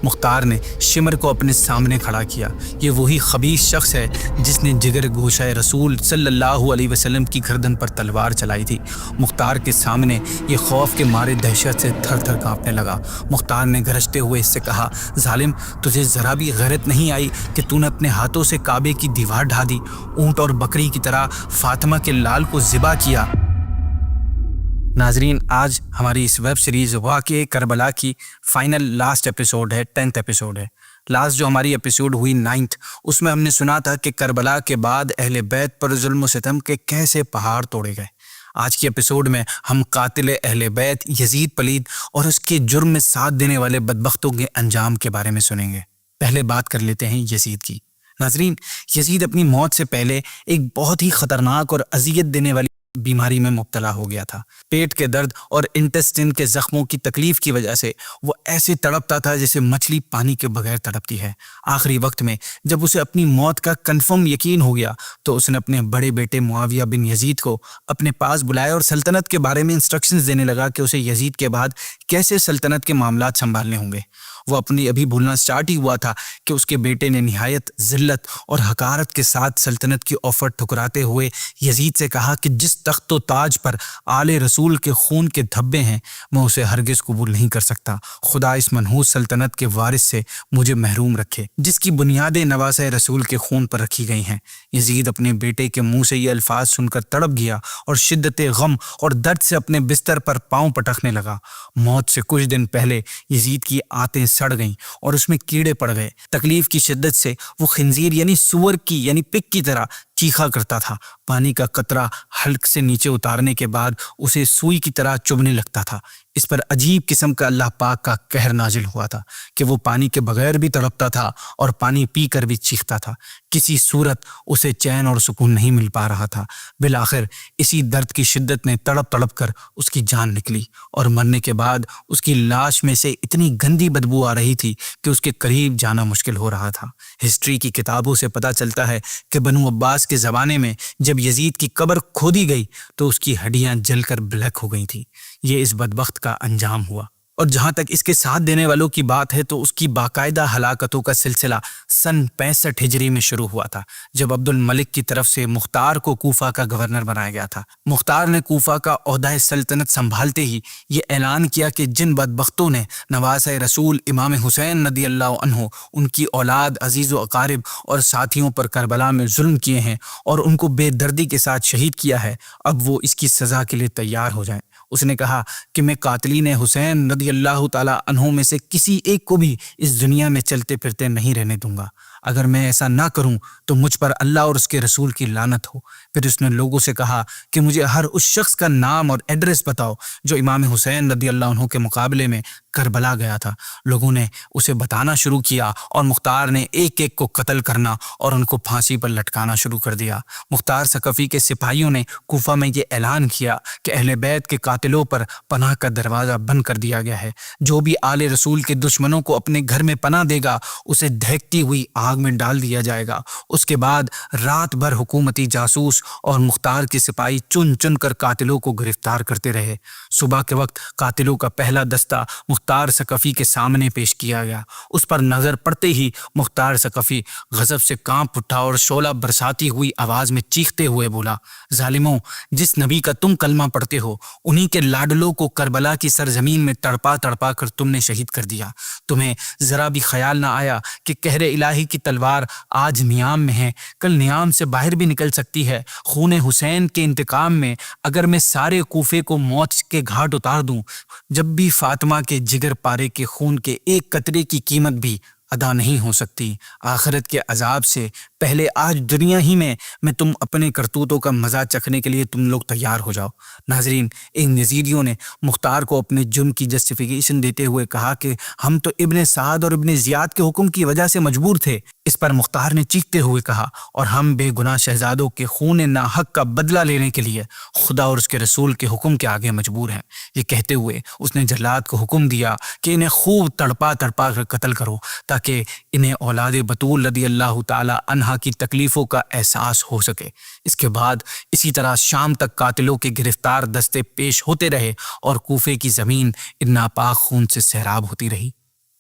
مختار نے شمر کو اپنے سامنے کھڑا کیا۔ یہ وہی خبیث شخص ہے جس نے جگر گوشہ رسول صلی اللہ علیہ وسلم کی گردن پر تلوار چلائی تھی۔ مختار کے سامنے یہ خوف کے مارے دہشت سے تھر تھر کانپنے لگا۔ مختار نے گرجتے ہوئے اس سے کہا، ظالم، تجھے ذرا بھی غیرت نہیں آئی کہ تو نے اپنے ہاتھوں سے کعبے کی دیوار ڈھا دی، اونٹ اور بکری کی طرح فاطمہ کے لال کو ذبح کیا۔ ناظرین، آج ہماری اس ویب سیریز واقعہ کربلا کی فائنل لاسٹ ایپیسوڈ ہے، 10th ایپیسوڈ ہے۔ لاسٹ جو ہماری ایپیسوڈ ہوئی 9th، اس میں ہم نے سنا تھا کہ کربلا کے بعد اہل بیت پر ظلم و ستم کے کیسے پہاڑ توڑے گئے۔ آج کی ایپیسوڈ میں ہم قاتل اہل بیت یزید پلید اور اس کے جرم میں ساتھ دینے والے بدبختوں کے انجام کے بارے میں سنیں گے۔ پہلے بات کر لیتے ہیں یزید کی۔ ناظرین، یزید اپنی موت سے پہلے ایک بہت ہی خطرناک اور اذیت دینے والی بیماری میں مبتلا ہو گیا تھا۔ پیٹ کے درد اور انٹسٹن کے زخموں کی تکلیف کی وجہ سے وہ ایسے تڑپتا تھا جیسے مچھلی پانی کے بغیر تڑپتی ہے۔ آخری وقت میں جب اسے اپنی موت کا کنفرم یقین ہو گیا تو اس نے اپنے بڑے بیٹے معاویہ بن یزید کو اپنے پاس بلایا اور سلطنت کے بارے میں انسٹرکشنز دینے لگا کہ اسے یزید کے بعد کیسے سلطنت کے معاملات سنبھالنے ہوں گے۔ وہ اپنی ابھی بھولنا سٹارٹ ہی ہوا تھا کہ اس کے بیٹے نے نہایت ذلت اور حقارت کے ساتھ سلطنت کی آفر ٹھکراتے ہوئے یزید سے کہا کہ جس تخت و تاج پر آل رسول کے خون کے دھبے ہیں میں اسے ہرگز قبول نہیں کر سکتا۔ خدا اس منحوس سلطنت کے وارث سے مجھے محروم رکھے جس کی بنیادیں نواسہ رسول کے خون پر رکھی گئی ہیں۔ یزید اپنے بیٹے کے منہ سے یہ الفاظ سن کر تڑپ گیا اور شدت غم اور درد سے اپنے بستر پر پاؤں پٹکنے لگا۔ موت سے کچھ دن پہلے یزید کی آنتیں سڑ گئیں اور اس میں کیڑے پڑ گئے۔ تکلیف کی شدت سے وہ خنزیر یعنی سور کی یعنی پگ کی طرح چیخا کرتا تھا۔ پانی کا قطرہ حلق سے نیچے اتارنے کے بعد اسے سوئی کی طرح چبھنے لگتا تھا۔ اس پر عجیب قسم کا اللہ پاک کا قہر نازل ہوا تھا کہ وہ پانی کے بغیر بھی تڑپتا تھا اور پانی پی کر بھی چیختا تھا۔ کسی صورت اسے چین اور سکون نہیں مل پا رہا تھا۔ بالآخر اسی درد کی شدت نے تڑپ تڑپ کر اس کی جان نکلی اور مرنے کے بعد اس کی لاش میں سے اتنی گندی بدبو آ رہی تھی کہ اس کے قریب جانا مشکل ہو رہا تھا۔ ہسٹری کی کتابوں سے پتہ چلتا ہے کہ بنو عباس کے زمانے میں جب یزید کی قبر کھودی گئی تو اس کی ہڈیاں جل کر بلیک ہو گئی تھیں۔ یہ اس بدبخت کا انجام ہوا۔ اور جہاں تک اس کے ساتھ دینے والوں کی بات ہے تو اس کی باقاعدہ ہلاکتوں کا سلسلہ سن 65 ہجری میں شروع ہوا تھا جب عبد الملک کی طرف سے مختار کو کوفہ کا گورنر بنایا گیا تھا۔ مختار نے کوفہ کا عہدہ سلطنت سنبھالتے ہی یہ اعلان کیا کہ جن بدبختوں نے نواسہ رسول امام حسین رضی اللہ عنہ، ان کی اولاد، عزیز و اقارب اور ساتھیوں پر کربلا میں ظلم کیے ہیں اور ان کو بے دردی کے ساتھ شہید کیا ہے، اب وہ اس کی سزا کے لیے تیار ہو جائیں۔ اس نے کہا کہ میں قاتلین حسین رضی اللہ تعالیٰ عنہ میں سے کسی ایک کو بھی اس دنیا میں چلتے پھرتے نہیں رہنے دوں گا۔ اگر میں ایسا نہ کروں تو مجھ پر اللہ اور اس کے رسول کی لعنت ہو۔ پھر اس نے لوگوں سے کہا کہ مجھے ہر اس شخص کا نام اور ایڈریس بتاؤ جو امام حسین رضی اللہ عنہ کے مقابلے میں کربلا گیا تھا۔ لوگوں نے اسے بتانا شروع کیا اور مختار نے ایک ایک کو قتل کرنا اور ان کو پھانسی پر لٹکانا شروع کر دیا۔ مختار ثقفی کے سپاہیوں نے کوفہ میں یہ اعلان کیا کہ اہل بیت کے قاتلوں پر پناہ کا دروازہ بند کر دیا گیا ہے۔ جو بھی آل رسول کے دشمنوں کو اپنے گھر میں پناہ دے گا اسے دہکتی ہوئی آگ میں ڈال دیا جائے گا۔ اس کے بعد رات بھر حکومتی جاسوس اور مختار کے سپاہی چن چن کر قاتلوں کو گرفتار کرتے رہے۔ صبح کے وقت قاتلوں کا پہلا دستہ مختار ثقفی کے سامنے پیش کیا گیا۔ اس پر نظر پڑتے ہی مختار ثقفی غضب سے کانپ اٹھا اور شعلہ برساتی ہوئی آواز میں چیختے ہوئے بولا، ظالموں، جس نبی کا تم کلمہ پڑھتے ہو انہی کے لاڈلوں کو کربلا کی سرزمین میں تڑپا تڑپا کر تم نے شہید کر دیا۔ تمہیں ذرا بھی خیال نہ آیا کہ قہر الہی کی تلوار آج نیام میں ہے، کل نیام سے باہر بھی نکل سکتی ہے۔ خون حسین کے انتقام میں اگر میں سارے کوفے کو موت کے گھاٹ اتار دوں، جب بھی فاطمہ کے جگر پارے کے خون کے ایک قطرے کی قیمت بھی ادا نہیں ہو سکتی۔ آخرت کے عذاب سے پہلے آج دنیا ہی میں تم اپنے کرتوتوں کا مزہ چکھنے کے لیے تم لوگ تیار ہو جاؤ۔ ناظرین، ان یزیدیوں نے مختار کو اپنے جرم کی جسٹیفیکیشن دیتے ہوئے کہا کہ ہم تو ابن سعد اور ابن زیاد کے حکم کی وجہ سے مجبور تھے۔ اس پر مختار نے چیختے ہوئے کہا، اور ہم بے گناہ شہزادوں کے خون ناحق کا بدلہ لینے کے لیے خدا اور اس کے رسول کے حکم کے آگے مجبور ہیں۔ یہ کہتے ہوئے اس نے جلاد کو حکم دیا کہ انہیں خوب تڑپا تڑپا کر قتل کرو تاکہ انہیں اولاد بطول رضی اللہ تعالی عنہا کی تکلیفوں کا احساس ہو سکے۔ اس کے بعد اسی طرح شام تک قاتلوں کے گرفتار دستے پیش ہوتے رہے اور کوفے کی زمین ان ناپاک خون سے سیراب ہوتی رہی۔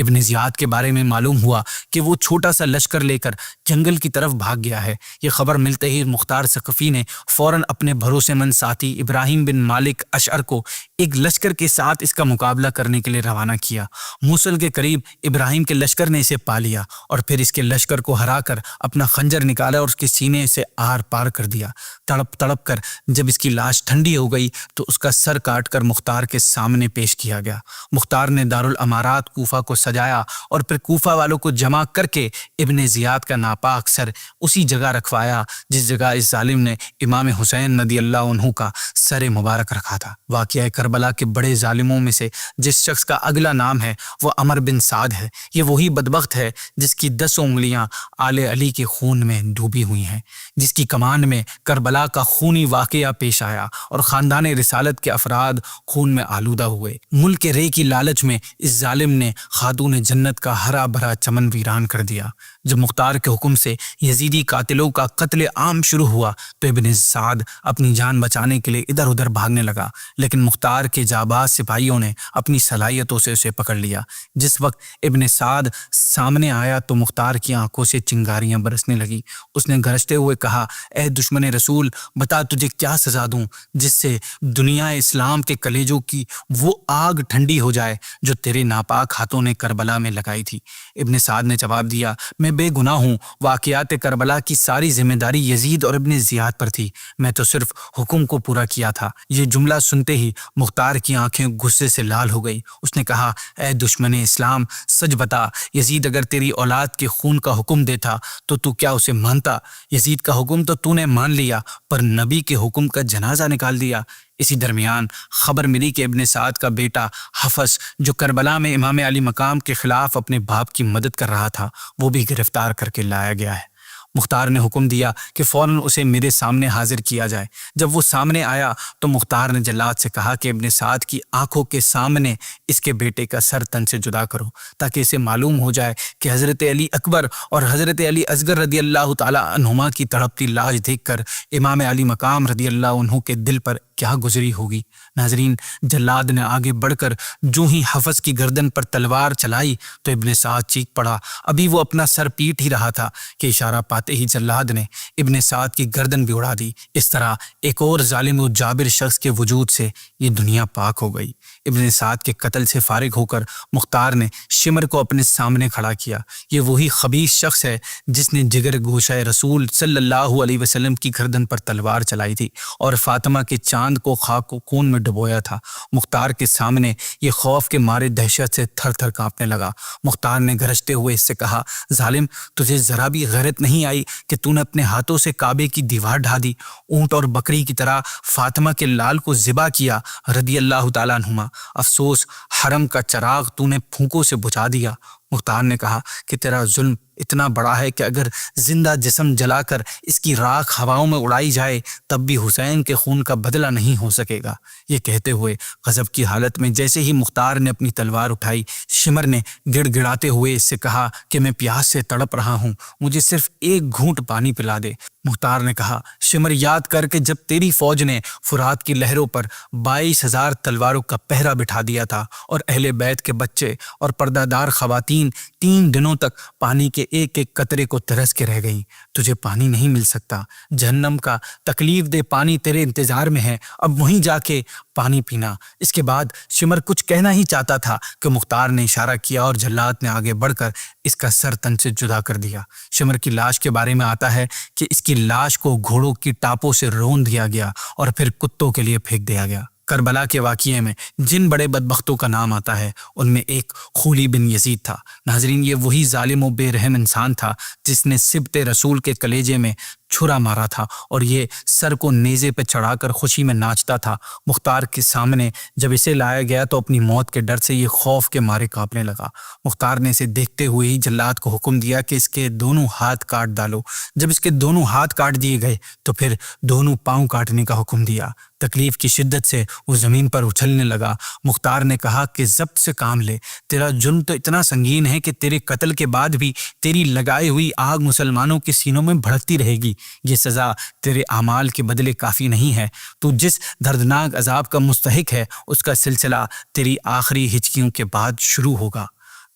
ابن زیاد کے بارے میں معلوم ہوا کہ وہ چھوٹا سا لشکر لے کر جنگل کی طرف بھاگ گیا ہے۔ یہ خبر ملتے ہی مختار ثقفی نے فوراً اپنے بھروسے مند ساتھی ابراہیم بن مالک اشعر کو ایک لشکر کے ساتھ اس کا مقابلہ کرنے کے لیے روانہ کیا۔ موصل کے قریب ابراہیم کے لشکر نے اسے پا لیا اور پھر اس کے لشکر کو ہرا کر اپنا خنجر نکالا اور اس کے سینے سے آر پار کر دیا۔ تڑپ تڑپ کر جب اس کی لاش ٹھنڈی ہو گئی تو اس کا سر کاٹ کر مختار کے سامنے پیش کیا گیا۔ مختار نے دارالامارات کوفہ کو سجایا اور پھر کوفہ والوں کو جمع کر کے ابن زیاد کا ناپاک سر اسی جگہ رکھوایا جس جگہ اس ظالم نے امام حسین رضی اللہ عنہ کا سر مبارک رکھا تھا۔ واقعہ کربلا کے بڑے ظالموں میں سے جس شخص کا اگلا نام ہے وہ عمر بن سعد ہے۔ یہ وہی بدبخت ہے جس کی 10 انگلیاں آل علی کے خون میں ڈوبی ہوئی ہیں، جس کی کمان میں کربلا کا خونی واقعہ پیش آیا اور خاندان رسالت کے افراد خون میں آلودہ ہوئے۔ ملک رے کی لالچ میں اس ظالم نے خاتون جنت کا ہرا بھرا چمن ویران کر دیا۔ جب مختار کے حکم سے یزیدی قاتلوں کا قتل عام شروع ہوا تو ابن سعد اپنی جان بچانے کے لیے ادھر ادھر بھاگنے لگا، لیکن مختار کے جاباز سپاہیوں نے اپنی صلاحیتوں سے اسے پکڑ لیا۔ جس وقت ابن سعد سامنے آیا تو مختار کی آنکھوں سے چنگاریاں برسنے لگی۔ اس نے گرجتے ہوئے کہا، اے دشمن رسول، بتا تجھے کیا سزا دوں جس سے دنیا اسلام کے کلیجوں کی وہ آگ ٹھنڈی ہو جائے جو تیرے ناپاک ہاتھوں نے کربلا میں لگائی تھی۔ ابن سعد نے جواب دیا، میں بے گناہ ہوں، واقعات کربلا کی ساری ذمہ داری یزید اور ابن زیاد پر تھی، میں تو صرف حکم کو پورا کیا تھا۔ یہ جملہ سنتے ہی مختار کی آنکھیں غصے سے لال ہو گئی۔ اس نے کہا، اے دشمن اسلام، سچ بتا، یزید اگر تیری اولاد کے خون کا حکم دیتا تو کیا اسے مانتا؟ یزید کا حکم تو نے مان لیا، پر نبی کے حکم کا جنازہ نکال دیا۔ اسی درمیان خبر ملی کہ ابن سعد کا بیٹا حفص جو کربلا میں امام علی مقام کے خلاف اپنے باپ کی مدد کر رہا تھا وہ بھی گرفتار کر کے لایا گیا ہے۔ مختار نے حکم دیا کہ فوراً اسے میرے سامنے حاضر کیا جائے۔ جب وہ سامنے آیا تو مختار نے جلاد سے کہا کہ ابن سعد کی آنکھوں کے سامنے اس کے بیٹے کا سر تن سے جدا کرو تاکہ اسے معلوم ہو جائے کہ حضرت علی اکبر اور حضرت علی اصغر رضی اللہ تعالیٰ عنہما کی تڑپتی لاش دیکھ کر امام علی مقام رضی اللہ عنہ کے دل پر کیا گزری ہوگی۔ ناظرین، جلاد نے آگے بڑھ کر جو ہی حفص کی گردن پر تلوار چلائی تو ابن سعد چیخ پڑا۔ ابھی وہ اپنا سر پیٹ ہی رہا تھا کہ اشارہ پاتے ہی جلاد نے ابن سعد کی گردن بھی اڑا دی۔ اس طرح ایک اور ظالم و جابر شخص کے وجود سے یہ دنیا پاک ہو گئی۔ ابن سعد کے قتل سے فارغ ہو کر مختار نے شمر کو اپنے سامنے کھڑا کیا۔ یہ وہی خبیث شخص ہے جس نے جگر گوشہ رسول صلی اللہ علیہ وسلم کی گردن پر تلوار چلائی تھی اور فاطمہ کے چاند کو خاک و خون میں ڈبویا تھا۔ مختار کے سامنے یہ خوف کے مارے دہشت سے تھر تھر کانپنے لگا۔ مختار نے گرجتے ہوئے اس سے کہا، ظالم، تجھے ذرا بھی غیرت نہیں آئی کہ تو نے اپنے ہاتھوں سے کعبے کی دیوار ڈھا دی، اونٹ اور بکری کی طرح فاطمہ کے لال کو ذبح کیا رضی اللہ تعالیٰ عنہما۔ افسوس، حرم کا چراغ تو نے پھونکوں سے بجھا دیا۔ مختار نے کہا کہ تیرا ظلم اتنا بڑا ہے کہ اگر زندہ جسم جلا کر اس کی راکھ ہواؤں میں اڑائی جائے تب بھی حسین کے خون کا بدلہ نہیں ہو سکے گا۔ یہ کہتے ہوئے غضب کی حالت میں جیسے ہی مختار نے اپنی تلوار اٹھائی، شمر نے گڑ گڑاتے ہوئے اس سے کہا کہ میں پیاس سے تڑپ رہا ہوں، مجھے صرف ایک گھونٹ پانی پلا دے۔ مختار نے کہا، شمر، یاد کر کے جب تیری فوج نے فرات کی لہروں پر 22,000 تلواروں کا پہرا بٹھا دیا تھا اور اہل بیت کے بچے اور پردہ دار خواتین 3 دنوں تک پانی کے ایک ایک قطرے کو ترس کے رہ گئیں، تجھے پانی نہیں مل سکتا، جہنم کا تکلیف دہ پانی تیرے انتظار میں ہے، اب وہیں جا کے پانی پینا۔ اس کے بعد شمر کچھ کہنا ہی چاہتا تھا کہ مختار نے اشارہ کیا اور جلاد نے آگے بڑھ کر اس کا سر تن سے جدا کر دیا۔ شمر کی لاش کے بارے میں آتا ہے کہ اس کی لاش کو گھوڑوں کی ٹاپوں سے رون دیا گیا اور پھر کتوں کے لیے پھینک دیا گیا۔ کربلا کے واقعے میں جن بڑے بدبختوں کا نام آتا ہے ان میں ایک خولی بن یزید تھا۔ ناظرین، یہ وہی ظالم و بے رحم انسان تھا جس نے سبط رسول کے کلیجے میں چھرا مارا تھا اور یہ سر کو نیزے پہ چڑھا کر خوشی میں ناچتا تھا۔ مختار کے سامنے جب اسے لایا گیا تو اپنی موت کے ڈر سے یہ خوف کے مارے کانپنے لگا۔ مختار نے اسے دیکھتے ہوئے ہی جلاد کو حکم دیا کہ اس کے دونوں ہاتھ کاٹ ڈالو۔ جب اس کے دونوں ہاتھ کاٹ دیے گئے تو پھر دونوں پاؤں کاٹنے کا حکم دیا۔ تکلیف کی شدت سے وہ زمین پر اچھلنے لگا۔ مختار نے کہا کہ ضبط سے کام لے، تیرا جرم تو اتنا سنگین ہے کہ تیرے قتل کے بعد بھی تیری لگائی ہوئی آگ مسلمانوں کے سینوں میں بھڑکتی رہے گی۔ یہ سزا تیرے اعمال کے بدلے کافی نہیں ہے۔ تو جس دردناک عذاب کا مستحق ہے اس کا سلسلہ تیری آخری ہچکیوں کے بعد شروع ہوگا۔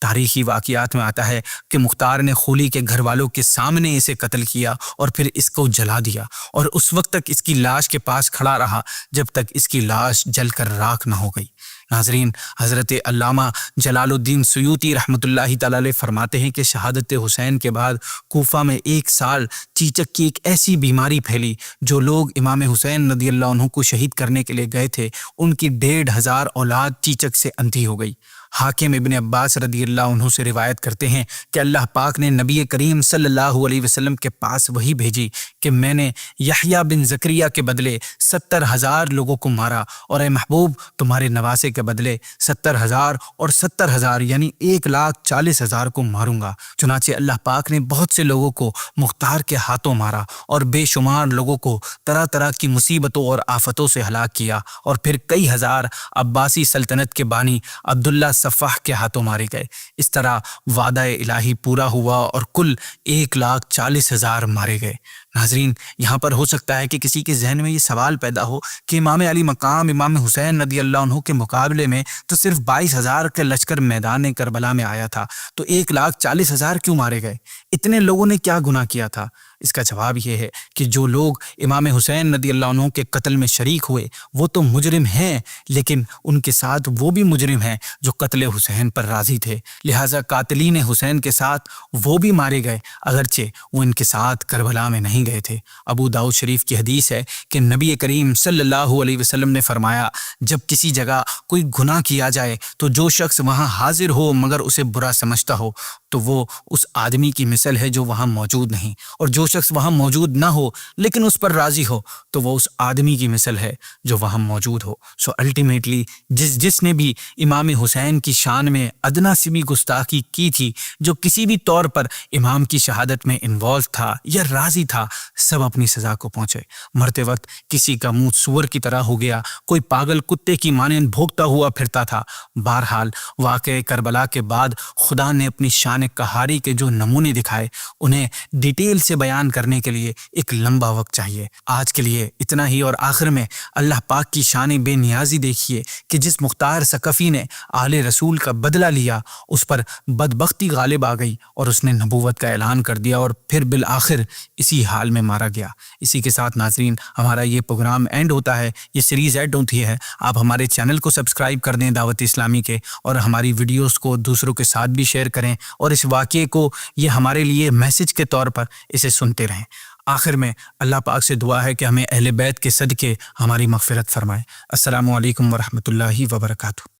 تاریخی واقعات میں آتا ہے کہ مختار نے خولی کے گھر والوں کے سامنے اسے قتل کیا اور پھر اس کو جلا دیا، اور اس وقت تک اس کی لاش کے پاس کھڑا رہا جب تک اس کی لاش جل کر راکھ نہ ہو گئی۔ ناظرین، حضرت علامہ جلال الدین سیوطی رحمۃ اللہ تعالی علیہ فرماتے ہیں کہ شہادت حسین کے بعد کوفہ میں 1 سال چیچک کی ایک ایسی بیماری پھیلی، جو لوگ امام حسین رضی اللہ عنہ کو شہید کرنے کے لیے گئے تھے ان کی 1,500 اولاد چیچک سے اندھی ہو گئی۔ حاکم ابن عباس رضی اللہ عنہ سے روایت کرتے ہیں کہ اللہ پاک نے نبی کریم صلی اللہ علیہ وسلم کے پاس وحی بھیجی کہ میں نے یحییٰ بن زکریا کے بدلے 70,000 لوگوں کو مارا، اور اے محبوب تمہارے نواسے کے بدلے 70,000 اور 70,000 یعنی 1,40,000 کو ماروں گا۔ چنانچہ اللہ پاک نے بہت سے لوگوں کو مختار کے ہاتھوں مارا اور بے شمار لوگوں کو طرح طرح کی مصیبتوں اور آفتوں سے ہلاک کیا، اور پھر کئی ہزار عباسی سلطنت کے بانی عبداللہ صفاح کے ہاتھوں مارے گئے۔ اس طرح وعدہ الہی پورا ہوا اور کل 1,40,000 مارے گئے۔ ناظرین، یہاں پر ہو سکتا ہے کہ کسی کے ذہن میں یہ سوال پیدا ہو کہ امام علی مقام امام حسین رضی اللہ عنہ کے مقابلے میں تو صرف 22,000 کا لشکر میدان کربلا میں آیا تھا، تو 1,40,000 کیوں مارے گئے؟ اتنے لوگوں نے کیا گناہ کیا تھا؟ اس کا جواب یہ ہے کہ جو لوگ امام حسین رضی اللہ عنہ کے قتل میں شریک ہوئے وہ تو مجرم ہیں، لیکن ان کے ساتھ وہ بھی مجرم ہیں جو قتل حسین پر راضی تھے، لہٰذا قاتلین حسین کے ساتھ وہ بھی مارے گئے، اگرچہ وہ ان کے ساتھ کربلا میں نہیں گئے تھے۔ ابو داؤد شریف کی حدیث ہے کہ نبی کریم صلی اللہ علیہ وسلم نے فرمایا، جب کسی جگہ کوئی گناہ کیا جائے تو جو شخص وہاں حاضر ہو مگر اسے برا سمجھتا ہو تو وہ اس آدمی کی مثل ہے جو وہاں موجود نہیں، اور جو شخص وہاں موجود نہ ہو لیکن اس پر راضی ہو تو وہ اس آدمی کی مثل ہے جو وہاں موجود ہو۔ سو الٹیمیٹلی جس نے بھی امام حسین کی شان میں ادنا سی بھی گستاخی کی تھی، جو کسی بھی طور پر امام کی شہادت میں انوالو تھا یا راضی تھا، سب اپنی سزا کو پہنچے۔ مرتے وقت کسی کا منہ سور کی طرح ہو گیا، کوئی پاگل کتے کی مانند بھونکتا ہوا پھرتا تھا۔ بہرحال واقعہ کربلا کے بعد خدا نے اپنی شان قہاری کے جو نمونے دکھائے انہیں ڈیٹیل سے بیان کرنے کے لیے ایک لمبا وقت چاہیے۔ آج کے لیے اتنا ہی، اور آخر میں اللہ پاک کی شان بے نیازی دیکھیے کہ جس مختار ثقفی نے آل رسول کا بدلہ لیا اس پر بدبختی غالب آ گئی اور اس نے نبوت کا اعلان کر دیا اور پھر بالآخر اسی حال میں مارا گیا۔ اسی کے ساتھ ناظرین ہمارا یہ پروگرام اینڈ ہوتا ہے، یہ سیریز اینڈ ہوتی ہے۔ آپ ہمارے چینل کو سبسکرائب کر دیں دعوت اسلامی کے، اور ہماری ویڈیوز کو دوسروں کے ساتھ بھی شیئر کریں، اور اس واقعے کو یہ ہمارے لیے میسج کے طور پر اسے سنتے رہیں۔ آخر میں اللہ پاک سے دعا ہے کہ ہمیں اہل بیت کے صدقے ہماری مغفرت فرمائے۔ السلام علیکم ورحمۃ اللہ وبرکاتہ۔